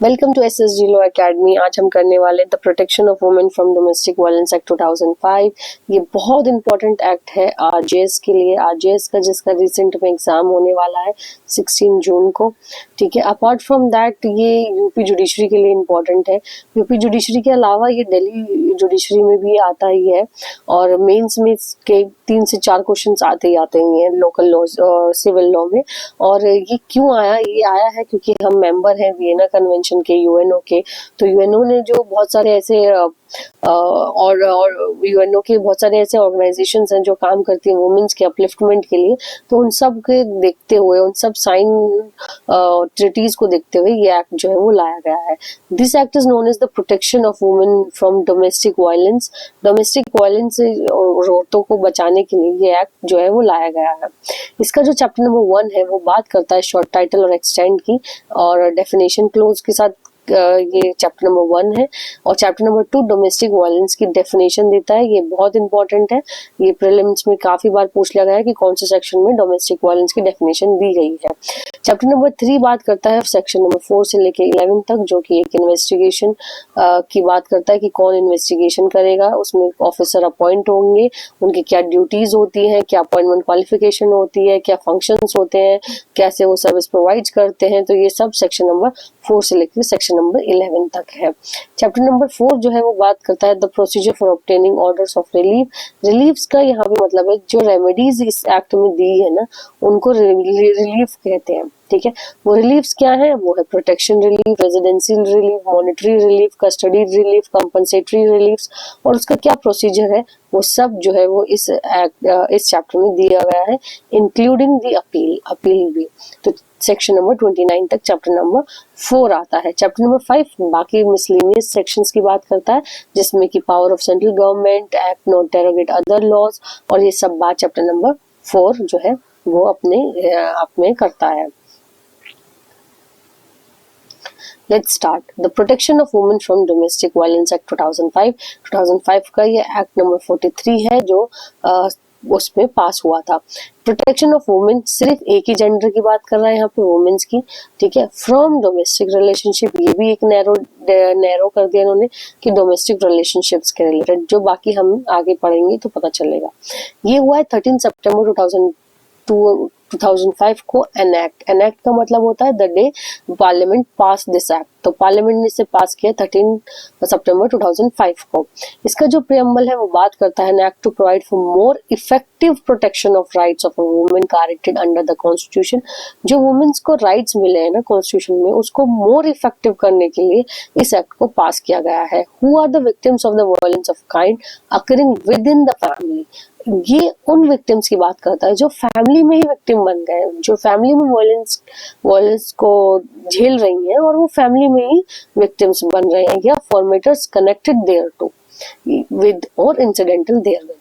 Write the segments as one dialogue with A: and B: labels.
A: Welcome to SSG law academy. आज हम करने वाले the protection of women from domestic violence act 2005। ये बहुत इंपॉर्टेंट एक्ट है आरजेएस के लिए, आरजेएस का जिसका रिसेंट में एग्जाम होने वाला है 16 जून को। ठीक है, अपार्ट फ्रॉम दैट ये यूपी जुडिशरी के लिए इम्पोर्टेंट है। यूपी जुडिशरी के अलावा ये दिल्ली जुडिशरी में भी आता ही है और मेंस में के 3 से 4 क्वेश्चन आते ही आते ही हैं लोकल लॉ सिविल लॉ में। और ये क्यों आया, ये आया है क्योंकि हम मेंबर हैं वियना कन्वेंशन के, यूएनओ के। तो यूएनओ ने जो बहुत सारे ऐसे और यूएनओ के बहुत सारे ऐसे ऑर्गेनाइजेशंस हैं जो काम करती हैं वुमेन्स के अपलिफ्टमेंट के लिए। तो उन सब के देखते हुए, उन सब साइन ट्रीटीज को देखते हुए ये एक्ट जो है वो लाया गया है। This act is known as the protection of women from domestic violence. Domestic violence से औरतों को बचाने के लिए ये एक्ट जो है वो लाया गया है। इसका जो चैप्टर नंबर 1 है वो बात करता है शॉर्ट टाइटल और एक्सटेंड की और डेफिनेशन क्लोज के साथ। ये चैप्टर नंबर 1 है। और चैप्टर नंबर 2 डोमेस्टिक वायलेंस की डेफिनेशन देता है। ये बहुत इंपॉर्टेंट है, ये प्रीलिम्स में काफी बार पूछ लिया गया है कि कौन से सेक्शन में डोमेस्टिक वायलेंस की डेफिनेशन दी गई है। चैप्टर नंबर 3 बात करता है सेक्शन नंबर 4 से लेके 11 तक, जो कि एक इन्वेस्टिगेशन की बात करता है कि कौन इन्वेस्टिगेशन करेगा, उसमें ऑफिसर अपॉइंट होंगे, उनकी क्या ड्यूटीज होती हैं, क्या अपॉइंटमेंट क्वालिफिकेशन होती है, क्या फंक्शंस होते हैं, कैसे वो सर्विस प्रोवाइड करते हैं। तो ये सब सेक्शन नंबर 4 से लेकर सेक्शन नंबर 11 तक है। चैप्टर नंबर 4 जो है वो बात करता है the procedure for obtaining orders of relief. Reliefs का यहाँ पे मतलब है जो रेमेडीज इस एक्ट में दी है ना, उनको रिलीफ कहते हैं। ठीक है, वो रिलीफ्स क्या है? वो है protection relief, residential relief, monetary relief, custody relief, compensatory reliefs. और उसका क्या प्रोसीजर है वो सब जो है वो इस चैप्टर में दिया गया है, इंक्लूडिंग द अपील भी। तो सेक्शन नंबर 29 तक चैप्टर नंबर 4 आता है। चैप्टर नंबर 5 बाकी मिसलेनियस सेक्शंस की बात करता है, जिसमें कि power of central government, act not derogate other laws, और ये सब बात चैप्टर नंबर 4 जो है वो अपने आप में करता है। Let's start. The Protection of Women from Domestic Violence Act 2005. 2005 का ये एक्ट नंबर 43 है जो उसमें पास हुआ था। प्रोटेक्शन ऑफ वुमेन सिर्फ एक ही जेंडर की बात कर रहा है यहाँ पे, वुमेन्स की। ठीक है, फ्रॉम डोमेस्टिक रिलेशनशिप, ये भी एक नैरो कर दिया इन्होंने कि डोमेस्टिक रिलेशनशिप्स के रिलेटेड, जो बाकी हम आगे पढ़ेंगे तो पता चलेगा। ये हुआ है 13 सितंबर 2005 को एनएक्ट का मतलब होता है the day parliament pass this act. तो पार्लियामेंट ने इसे पास किया 13 सितंबर 2005 को। इसका जो प्रियम्बल है वो बात करता है act to provide for more effective protection of rights of women guaranteed under the constitution. जो वुमेन्स को राइट्स मिले हैं ना कॉन्स्टिट्यूशन में, उसको मोर इफेक्टिव करने के लिए इस एक्ट को पास किया गया है। Who are the victims of the violence of kind occurring within the family. ये उन विक्टिम्स की बात करता है जो फैमिली में ही विक्टिम बन गए, जो फैमिली में वायलेंस को झेल रही हैं और वो फैमिली में ही विक्टिम्स बन रहे हैं, या for matters connected there to with और इंसिडेंटल देयर विद।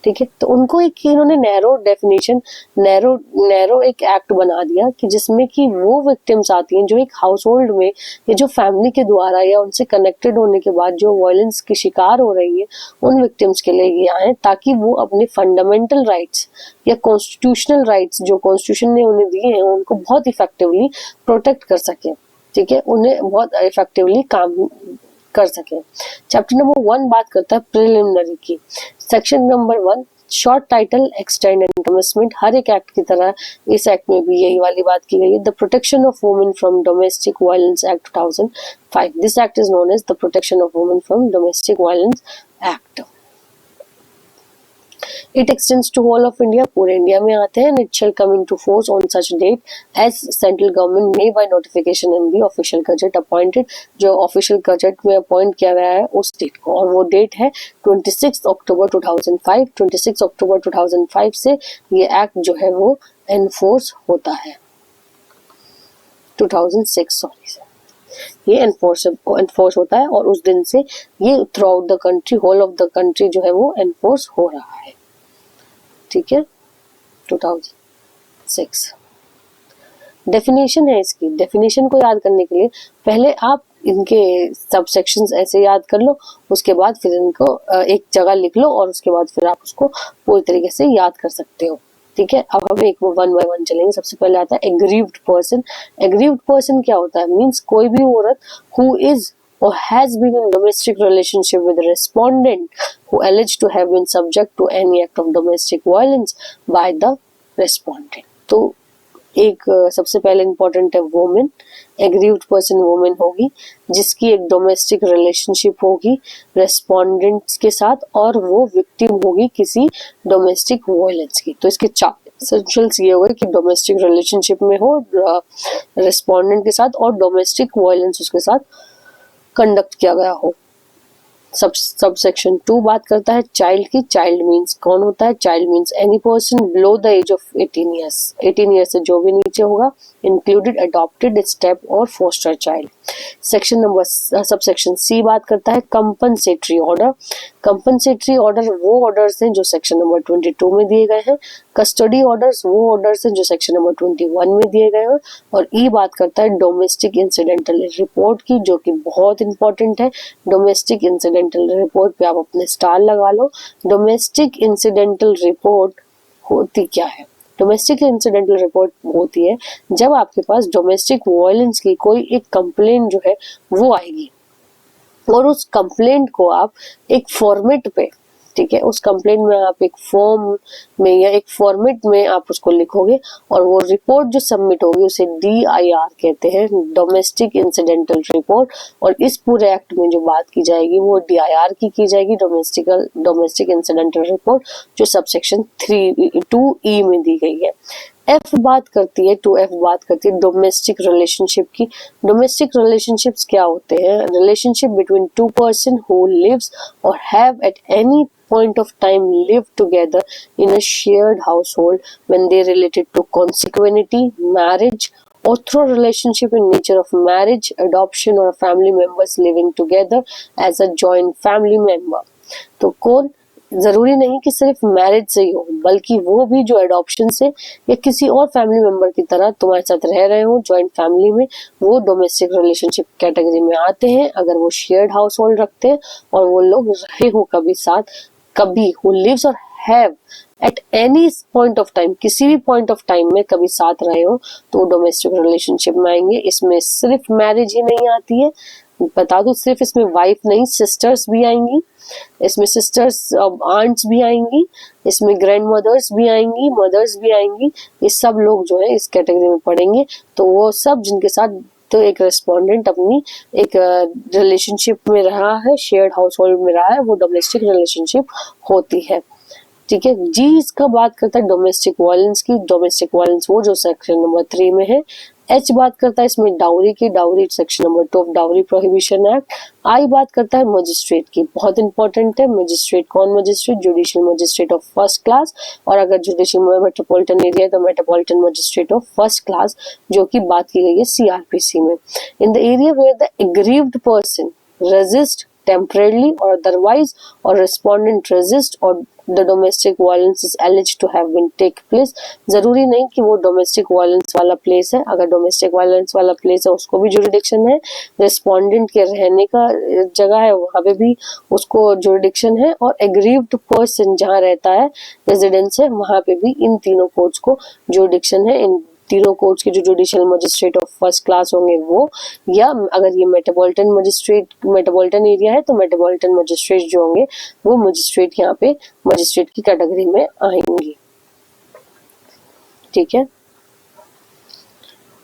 A: ठीक है, तो उनको एक इन्होंने नैरो डेफिनेशन, नैरो एक एक्ट बना दिया कि जिसमें कि वो विक्टिम्स आती हैं जो एक हाउस होल्ड में या जो फैमिली के द्वारा या उनसे कनेक्टेड होने के बाद जो वायलेंस की शिकार हो रही है, उन विक्टिम्स के लिए ये आए ताकि वो अपने फंडामेंटल राइट्स या कॉन्स्टिट्यूशनल राइट्स जो कॉन्स्टिट्यूशन ने उन्हें दिए हैं उनको बहुत इफेक्टिवली प्रोटेक्ट कर सके। ठीक है, उन्हें बहुत इफेक्टिवली काम कर सके। चैप्टर नंबर 1 बात करता है प्रिलिमिनरी की। Section number 1 short title, extend and commitment. हर एक एक्ट की तरह इस एक्ट में भी यही वाली बात की गई है। The protection of women from domestic violence act 2005। This act is known as the protection of women from domestic violence act. It extends to whole of India, पूरे इंडिया में आते हैं। It shall come into force on such date as central government may by notification in the official gazette appointed। जो official gazette में appoint किया गया है उस डेट को, और वो डेट है 26 अक्टूबर 2005। 26 अक्टूबर 2005 से ये एक्ट जो है वो एनफोर्स होता है। 2006 सॉरी से ये एनफोर्स होता है, और उस दिन से ये throughout the country, whole of the country जो है वो एनफोर्स हो रहा है। ठीक है, 2006 डेफिनेशन है। इसकी डेफिनेशन को याद करने के लिए पहले आप इनके सब सेक्शंस ऐसे याद कर लो, उसके बाद फिर इनको एक जगह लिख लो और उसके बाद फिर आप उसको पूरी तरीके से याद कर सकते हो। ठीक है, अब हम एक वन बाय वन चलेंगे। सबसे पहले आता है एग्रीव्ड पर्सन। एग्रीव्ड पर्सन क्या होता है? मीन्स कोई भी औरत who is or has been in domestic relationship with a respondent who alleged to have been subject to any act of domestic violence by the respondent। तो एक सबसे पहले इंपॉर्टेंट है वोमेन। एग्रीव्ड पर्सन वोमेन होगी जिसकी एक domestic relationship होगी respondents के साथ और वो विक्टिम होगी किसी डोमेस्टिक वायलेंस की। तो इसके चार एसेंशियल्स ये होगा कि डोमेस्टिक रिलेशनशिप में हो रेस्पोंडेंट के साथ और डोमेस्टिक वायलेंस उसके साथ कंडक्ट किया गया हो। सब सेक्शन 2 बात करता है चाइल्ड की। चाइल्ड मीन्स कौन होता है? Child means any person below the age of 18 years. 18 years से जो भी नीचे होगा, इंक्लूडेड अडॉप्टेड, स्टेप और foster child. Section number subsection C बात करता है कंपनसेटरी ऑर्डर। कंपनसेटरी ऑर्डर वो ऑर्डर्स हैं जो सेक्शन नंबर 22 में दिए गए हैं। कस्टडी ऑर्डर्स वो ऑर्डर्स हैं जो सेक्शन नंबर 21 में दिए गए हैं। और ई बात करता है डोमेस्टिक इंसिडेंटल रिपोर्ट की, जो कि बहुत इंपॉर्टेंट है। डोमेस्टिक इंसिडेंटल रिपोर्ट पे आप अपने स्टार लगा लो। डोमेस्टिक इंसिडेंटल रिपोर्ट होती क्या है? डोमेस्टिक इंसिडेंटल रिपोर्ट होती है जब आपके पास डोमेस्टिक वायलेंस की कोई एक कंप्लेंट जो है वो आएगी और उस कंप्लेंट को आप एक फॉर्मेट पे, ठीक है, उस कंप्लेंट में आप एक फॉर्म में या एक फॉर्मेट में आप उसको लिखोगे और वो रिपोर्ट जो सबमिट होगी उसे DIR कहते हैं, डोमेस्टिक इंसिडेंटल रिपोर्ट। और इस पूरे एक्ट में जो बात की जाएगी वो DIR की जाएगी, डोमेस्टिक इंसिडेंटल रिपोर्ट, जो सबसेक्शन 2E में दी गई है। F बात करती है 2F बात करती है डोमेस्टिक रिलेशनशिप की। डोमेस्टिक रिलेशनशिप्स क्या होते हैं? Relationship between two person who lives और have at any point of time live together in a shared household when they related to consanguinity, marriage, or through relationship in nature of marriage, adoption, or family members living together as a joint family member। तो कौन? जरूरी नहीं कि सिर्फ marriage से ही हो, बल्कि वो भी जो एडॉप्शन से या किसी और फैमिली मेंबर की तरह तुम्हारे साथ रह रहे हो जॉइंट फैमिली में, वो डोमेस्टिक रिलेशनशिप कैटेगरी में आते हैं। अगर वो शेयर्ड हाउस होल्ड रखते हैं और वो लोग रहे हो कभी साथ, कभी who lives और have at any point of time, किसी भी पॉइंट ऑफ टाइम में कभी साथ रहे हो, तो डोमेस्टिक रिलेशनशिप में आएंगे। इसमें सिर्फ मैरिज ही नहीं आती है, बता दो, सिर्फ इसमें वाइफ नहीं, सिस्टर्स भी आएंगी, इसमें सिस्टर्स आंट्स भी आएंगी, इसमें ग्रैंड मदर्स भी आएंगी, मदर्स भी आएंगी। ये सब लोग जो है इस कैटेगरी में पढ़ेंगे। तो वो सब जिनके साथ तो एक रेस्पोंडेंट अपनी एक रिलेशनशिप में रहा है, शेयर्ड हाउस होल्ड में रहा है, वो डोमेस्टिक रिलेशनशिप होती है। ठीक है जी। इसका बात करता है डोमेस्टिक वायलेंस की। डोमेस्टिक वायलेंस वो जो सेक्शन नंबर 3 में है। H बात करता है इसमें डाउरी की, dowry section number 2 of dowry prohibition act. I बात करता है मजिस्ट्रेट की, बहुत इंपॉर्टेंट है। मजिस्ट्रेट कौन? Magistrate judicial magistrate of first class, और अगर जुडिशियल मेट्रोपॉलिटन एरिया है तो metropolitan magistrate of first class, जो की बात की गई है CRPC में। In the area where the aggrieved person resides temporarily or otherwise or respondent resist or the domestic violence is alleged to have been take place। जरूरी नहीं कि वो डोमेस्टिक वायलेंस वाला प्लेस है, अगर डोमेस्टिक वायलेंस वाला place है उसको भी जुरिडिक्शन है, रेस्पोंडेंट के रहने का जगह है वहां पे भी उसको जुरिडिक्शन है, और एग्रीव्ड पर्सन जहाँ रहता है, रेजिडेंस है, वहां पे भी इन तीनों कोर्ट्स को जुरिडिक्शन है। इन तीनों कोर्ट्स के जो judicial magistrate of first class होंगे वो, या अगर ये मेट्रोपॉलिटन एरिया है तो मेट्रोपॉलिटन मजिस्ट्रेट जो होंगे वो मजिस्ट्रेट यहाँ पे मजिस्ट्रेट की कैटेगरी में आएंगे। ठीक है,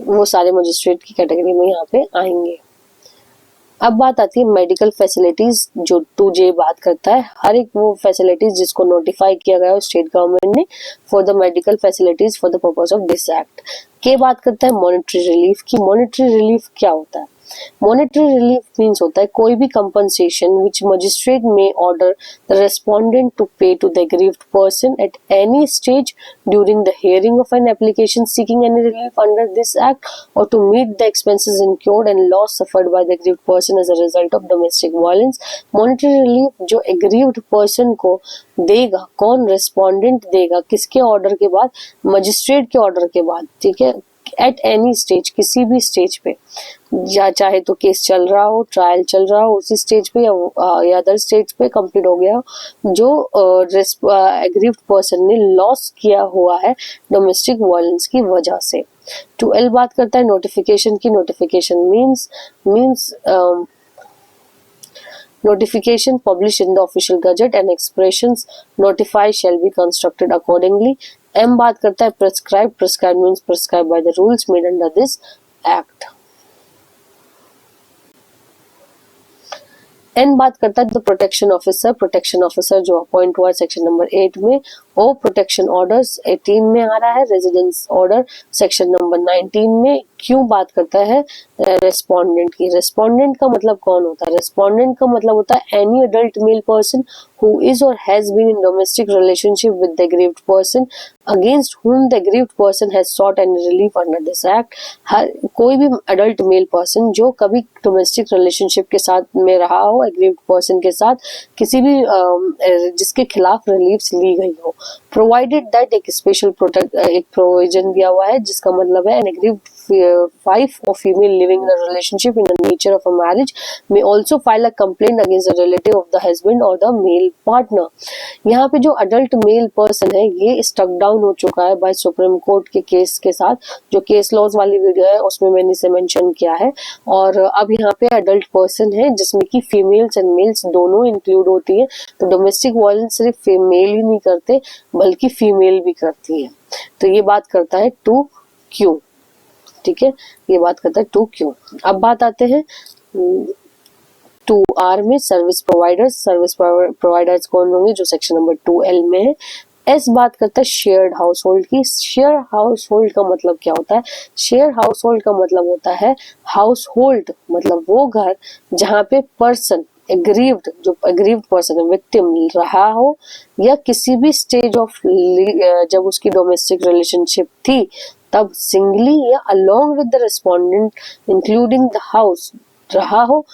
A: वो सारे मजिस्ट्रेट की कैटेगरी में यहाँ पे आएंगे। अब बात आती है मेडिकल फैसिलिटीज, जो 2J बात करता है हर एक वो फैसिलिटीज जिसको नोटिफाई किया गया है स्टेट गवर्नमेंट ने for the medical facilities for the purpose of this act. के बात करता है मॉनेटरी रिलीफ की। मॉनेटरी रिलीफ क्या होता है? मॉनेटरी रिलीफ मीन्स होता है कोई भी compensation which magistrate may order the respondent to pay to the aggrieved person at any stage during the hearing of an application seeking any relief under this act और to meet the expenses incurred and loss suffered by the aggrieved person as a result of domestic violence. Monetary relief जो एग्रीव्ड पर्सन को देगा, कौन? Respondent देगा, किसके order के बाद? मजिस्ट्रेट के ऑर्डर के बाद। ठीक है, एट एनी स्टेज, किसी भी स्टेज पे, या चाहे तो केस चल रहा हो, ट्रायल चल रहा हो उसी स्टेज पे, या अदर स्टेज पे कंप्लीट हो गया हो, जो एग्रीव्ड पर्सन ने लॉस किया हुआ है डोमेस्टिक वायलेंस की वजह से। 2L बात करता है नोटिफिकेशन की। Notification means notification published in the official gazette and expressions notified shall be constructed accordingly. M बात करता है prescribed. Prescribed means prescribed by the rules made under this act. N बात करता है the protection officer. Protection officer जो appoint हुआ section number 8 में। ओ protection orders 18 में आ रहा है। रेजिडेंस ऑर्डर सेक्शन नंबर 19 में। क्यों बात करता है रेस्पोंडेंट की। रेस्पोंडेंट का मतलब कौन होता है? रेस्पोंडेंट का मतलब होता है any adult male person who is or has been in domestic relationship with the aggrieved person against whom the aggrieved person has sought any relief under this act. हर कोई भी अडल्ट मेल पर्सन जो कभी domestic relationship के साथ में रहा हो aggrieved person के साथ, किसी भी जिसके खिलाफ रिलीफ ली गई हो, प्रोवाइडेड दैट एक स्पेशल एक प्रोविजन दिया हुआ है जिसका मतलब है an aggrieved wife or female living in a relationship in the nature of a marriage may also file a complaint against a relative of the husband or the male partner. यहाँ पे जो adult male person है ये stuck down हो चुका है bye supreme court के case के साथ, जो केस लॉज वाली वीडियो है उसमें मैंने इसे मेंशन किया है। और अब यहाँ पे अडल्ट पर्सन है जिसमें कि फीमेल्स एंड मेल्स दोनों इंक्लूड होती है। तो डोमेस्टिक वायलेंस सिर्फ फीमेल ही नहीं करते बल्कि फीमेल भी करती है। तो ये बात करता है 2Q, ठीक है, ये बात करता है 2Q। अब बात आते हैं 2R में सर्विस प्रोवाइडर्स। सर्विस प्रोवाइडर्स कौन होंगे? जो सेक्शन नंबर 2L में है। S बात करता है शेयर्ड हाउस होल्ड की। शेयर हाउस होल्ड का मतलब क्या होता है? शेयर हाउस होल्ड का मतलब होता है हाउस होल्ड मतलब वो घर जहाँ पे पर्सन एग्रीव्ड, जो एग्रीव्ड पर्सन है, विक्टिम रहा हो या किसी भी स्टेज ऑफ जब उसकी डोमेस्टिक रिलेशनशिप थी तब सिंगली या along with the respondent including the house रहा हो,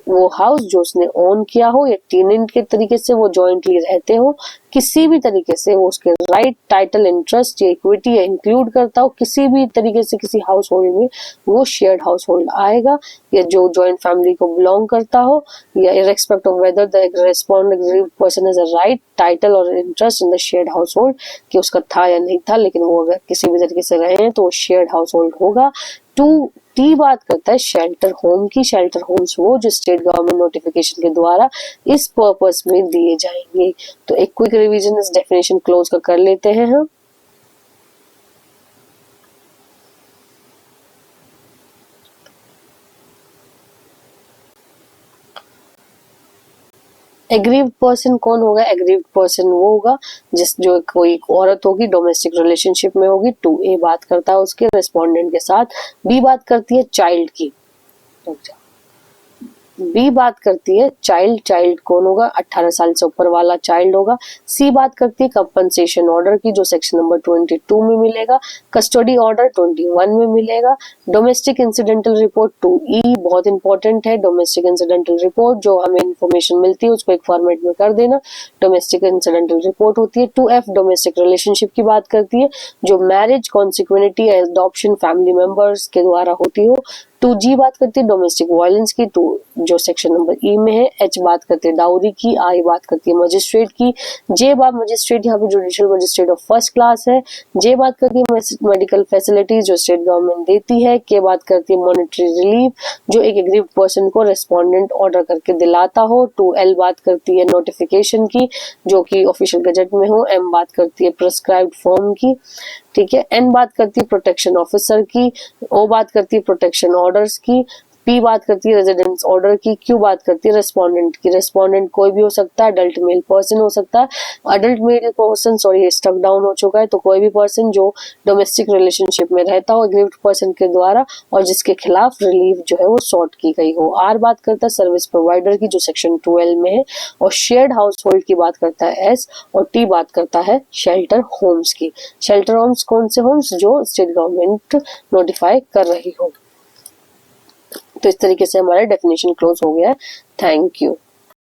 A: वो हाउस जो उसने ओन किया हो या टेनेंट के तरीके से वो जॉइंटली रहते हो, किसी भी तरीके से वो उसके राइट टाइटल इंटरेस्ट या इक्विटी या इंक्लूड करता हो, किसी भी तरीके से किसी हाउस होल्ड में वो शेयर्ड हाउस होल्ड आएगा, या जो जॉइंट फैमिली को बिलोंग करता हो, या irrespective of whether the respondent person has a right title और interest in the shared household, कि उसका था या नहीं था, लेकिन वो अगर किसी भी तरीके से रहे हैं तो वो शेयर्ड हाउस होल्ड होगा। 2T बात करता है शेल्टर होम की। शेल्टर होम्स वो जो स्टेट गवर्नमेंट नोटिफिकेशन के द्वारा इस पर्पस में दिए जाएंगे। तो एक क्विक रिवीजन इस डेफिनेशन क्लोज का कर लेते हैं हम। एग्रीव्ड पर्सन कौन होगा? एग्रीव्ड पर्सन वो होगा जो कोई औरत होगी डोमेस्टिक रिलेशनशिप में होगी। 2A बात करता है उसके रेस्पोंडेंट के साथ। B बात करती है चाइल्ड की। B बात करती है चाइल्ड। चाइल्ड कौन होगा? 18 साल से ऊपर वाला चाइल्ड होगा। C बात करती है कंपनसेशन ऑर्डर की, जो सेक्शन नंबर 22 में मिलेगा। कस्टडी ऑर्डर 21 में मिलेगा। डोमेस्टिक इंसिडेंटल रिपोर्ट 2E बहुत इंपॉर्टेंट है। डोमेस्टिक इंसिडेंटल रिपोर्ट जो हमें इंफॉर्मेशन मिलती है उसको एक फॉर्मेट में कर देना, डोमेस्टिक इंसिडेंटल रिपोर्ट होती है। 2F डोमेस्टिक रिलेशनशिप की बात करती है, जो मैरिज, कॉन्सिक्वेनिटी, एडॉप्शन, फैमिली मेंबर्स के द्वारा होती हो। 2G बात करती है डोमेस्टिक वायलेंस की, जो सेक्शन नंबर E में है। H बात करती है डाउरी की। I बात करती है मजिस्ट्रेट की। J बात मजिस्ट्रेट यहाँ पे judicial magistrate of first class है। J बात करती है मेडिकल फैसिलिटीज जो स्टेट गवर्नमेंट देती है। K बात करती है मॉनेटरी रिलीफ जो एक एग्रीव्ड पर्सन को रेस्पोंडेंट ऑर्डर करके दिलाता हो। 2L बात करती है नोटिफिकेशन की जो कि ऑफिशियल गजेट में हो। M बात करती है प्रिस्क्राइब्ड फॉर्म की, ठीक है। N बात करती है प्रोटेक्शन ऑफिसर की। O बात करती है प्रोटेक्शन ऑर्डर्स की। P बात करती है रेजिडेंस ऑर्डर की। Q बात करती है रेस्पोंडेंट की। रेस्पोंडेंट कोई भी हो सकता है, अडल्ट मेल पर्सन हो सकता है। Adult male person stuck down हो चुका है, तो कोई भी पर्सन जो डोमेस्टिक रिलेशनशिप में रहता हो एग्रीव्ड पर्सन के द्वारा और जिसके खिलाफ रिलीफ जो है वो सॉर्ट की गई हो। R बात करता है सर्विस प्रोवाइडर की, जो सेक्शन 12 में है। और शेयर्ड हाउस होल्ड की बात करता है S। और T बात करता है शेल्टर होम्स की। शेल्टर होम्स कौन से होम्स? जो स्टेट गवर्नमेंट नोटिफाई कर रही हो। तो इस तरीके से हमारा डेफिनेशन क्लोज हो गया है। Thank you.